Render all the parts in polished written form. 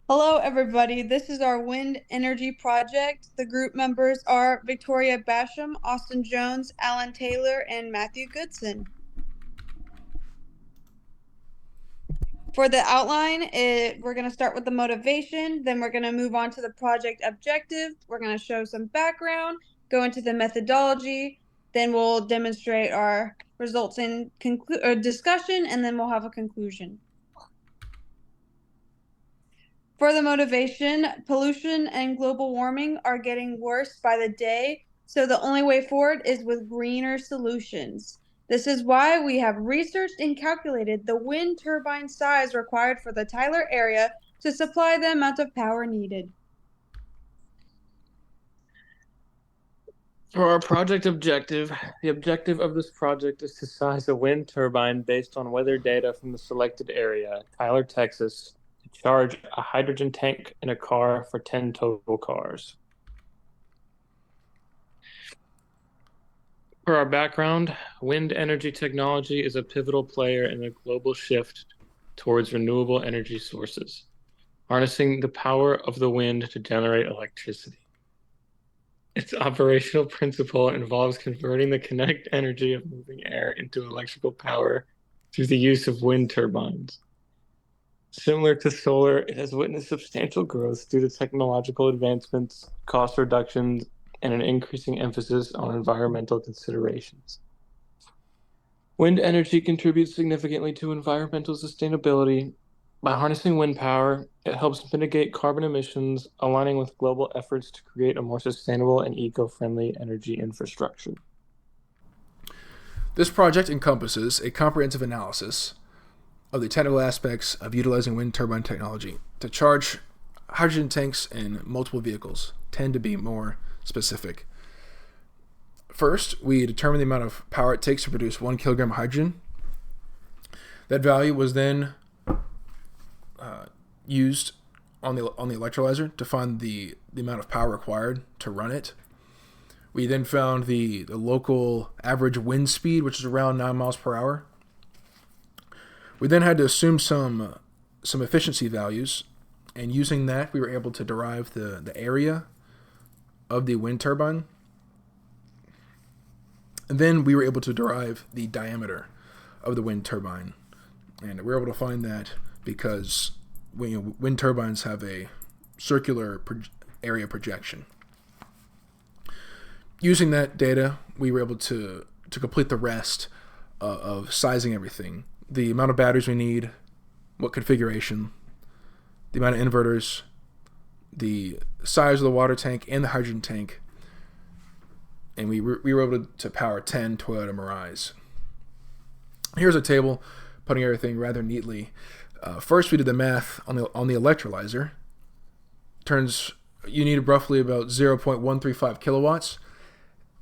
Hello, everybody. This is our wind energy project. The group members are Victoria Basham, Austin Jones, Alan Taylor, and Matthew Goodson. For the outline, we're going to start with the motivation, then we're going to move on to the project objective. We're going to show some background, go into the methodology, then we'll demonstrate our results in discussion, and then we'll have a conclusion. For the motivation, pollution and global warming are getting worse by the day, so the only way forward is with greener solutions. This is why we have researched and calculated the wind turbine size required for the Tyler area to supply the amount of power needed. For our project objective, the objective of this project is to size a wind turbine based on weather data from the selected area, Tyler, Texas, to charge a hydrogen tank in a car for 10 total cars. For our background, wind energy technology is a pivotal player in the global shift towards renewable energy sources, harnessing the power of the wind to generate electricity. Its operational principle involves converting the kinetic energy of moving air into electrical power through the use of wind turbines. Similar to solar, it has witnessed substantial growth due to technological advancements, cost reductions, and an increasing emphasis on environmental considerations. Wind energy contributes significantly to environmental sustainability. By harnessing wind power, it helps mitigate carbon emissions, aligning with global efforts to create a more sustainable and eco-friendly energy infrastructure. This project encompasses a comprehensive analysis of the technical aspects of utilizing wind turbine technology to charge hydrogen tanks in multiple vehicles, tend to be more specific. First, we determine the amount of power it takes to produce 1 kilogram of hydrogen. That value was then used on the electrolyzer to find the amount of power required to run it. We then found the local average wind speed, which is around 9 miles per hour. We then had to assume some efficiency values, and using that, we were able to derive the area of the wind turbine. And then we were able to derive the diameter of the wind turbine. And we were able to find that because wind turbines have a circular area projection. Using that data, we were able to complete the rest of sizing everything. The amount of batteries we need, what configuration, the amount of inverters, the size of the water tank and the hydrogen tank, and we were able to power 10 Toyota Mirais. Here's a table putting everything rather neatly. First, we did the math on the electrolyzer. Turns you need roughly about 0.135 kilowatts,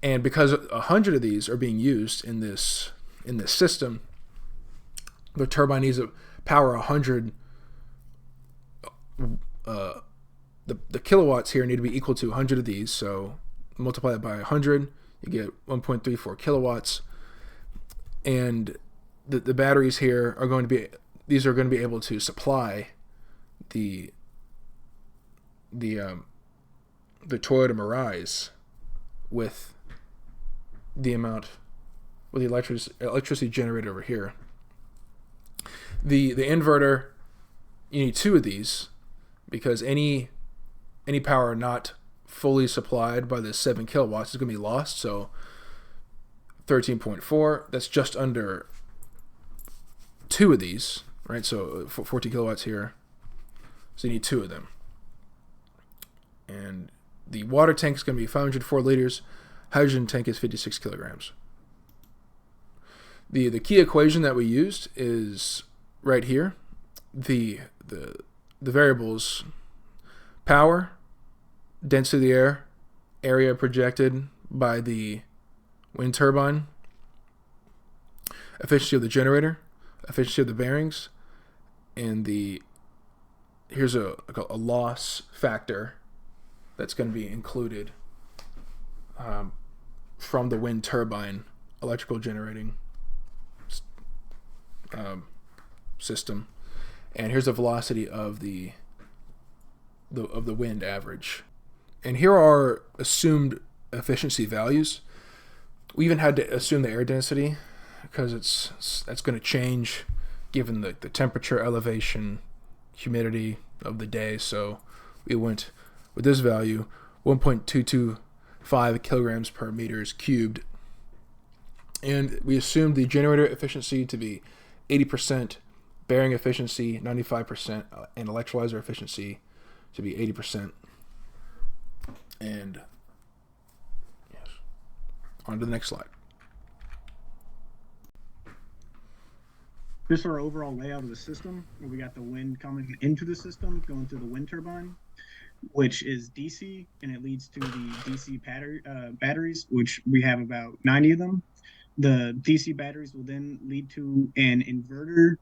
and because 100 of these are being used in this system, the turbine needs to power 100. The kilowatts here need to be equal to 100 of these, so multiply that by 100, you get 1.34 kilowatts. And the batteries here are going to be able to supply the Toyota Mirais with the electricity generated over here. The inverter, you need 2 of these because any power not fully supplied by the 7 kilowatts is going to be lost. So 13.4, that's just under 2 of these, right? So 14 kilowatts here. So you need 2 of them. And the water tank is going to be 504 liters. Hydrogen tank is 56 kilograms. The key equation that we used is right here. The variables: power, density of the air, area projected by the wind turbine, efficiency of the generator, efficiency of the bearings, and here's a loss factor that's going to be included from the wind turbine electrical generating system. And here's the velocity of the the wind average. And here are assumed efficiency values. We even had to assume the air density because that's going to change given the temperature, elevation, humidity of the day. So we went with this value, 1.225 kilograms per meters cubed. And we assumed the generator efficiency to be 80%, bearing efficiency 95%, and electrolyzer efficiency to be 80%. And yes, on to the next slide. This is our overall layout of the system, where we got the wind coming into the system, going through the wind turbine, which is DC, and it leads to the DC batteries, which we have about 90 of them. The DC batteries will then lead to an inverter,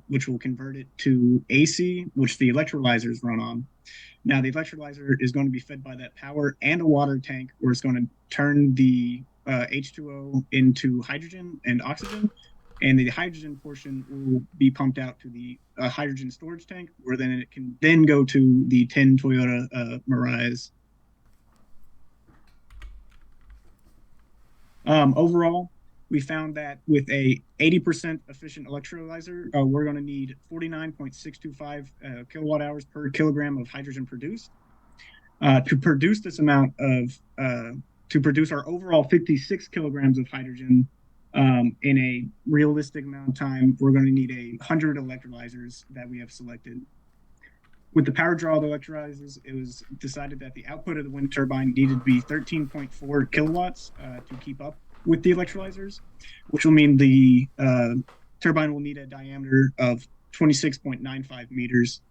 which will convert it to AC, which the electrolyzers run on. Now, the electrolyzer is going to be fed by that power and a water tank, where it's going to turn the H2O into hydrogen and oxygen, and the hydrogen portion will be pumped out to the hydrogen storage tank, where then it can then go to the 10 Toyota Mirais. Overall, we found that with a 80% efficient electrolyzer, we're going to need 49.625 kilowatt hours per kilogram of hydrogen produced. To produce this amount of, to produce our overall 56 kilograms of hydrogen in a realistic amount of time, we're going to need 100 electrolyzers that we have selected. With the power draw of the electrolyzers, it was decided that the output of the wind turbine needed to be 13.4 kilowatts to keep up with the electrolyzers, which will mean the turbine will need a diameter of 26.95 meters.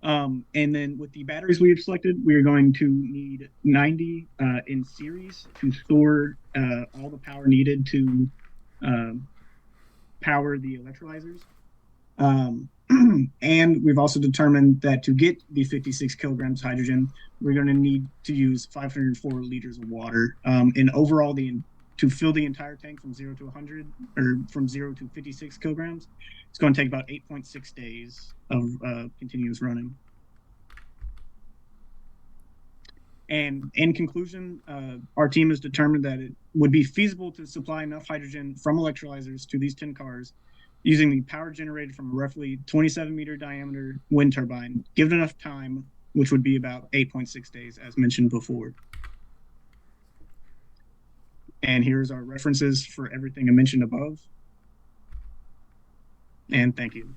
And then with the batteries we have selected, we are going to need 90 in series to store all the power needed to power the electrolyzers. And we've also determined that to get the 56 kilograms hydrogen, we're going to need to use 504 liters of water. And overall, to fill the entire tank from 0 to 100, or from 0 to 56 kilograms, it's going to take about 8.6 days of continuous running. And in conclusion, our team has determined that it would be feasible to supply enough hydrogen from electrolyzers to these 10 cars using the power generated from a roughly 27-meter diameter wind turbine, given enough time, which would be about 8.6 days, as mentioned before. And here's our references for everything I mentioned above. And thank you.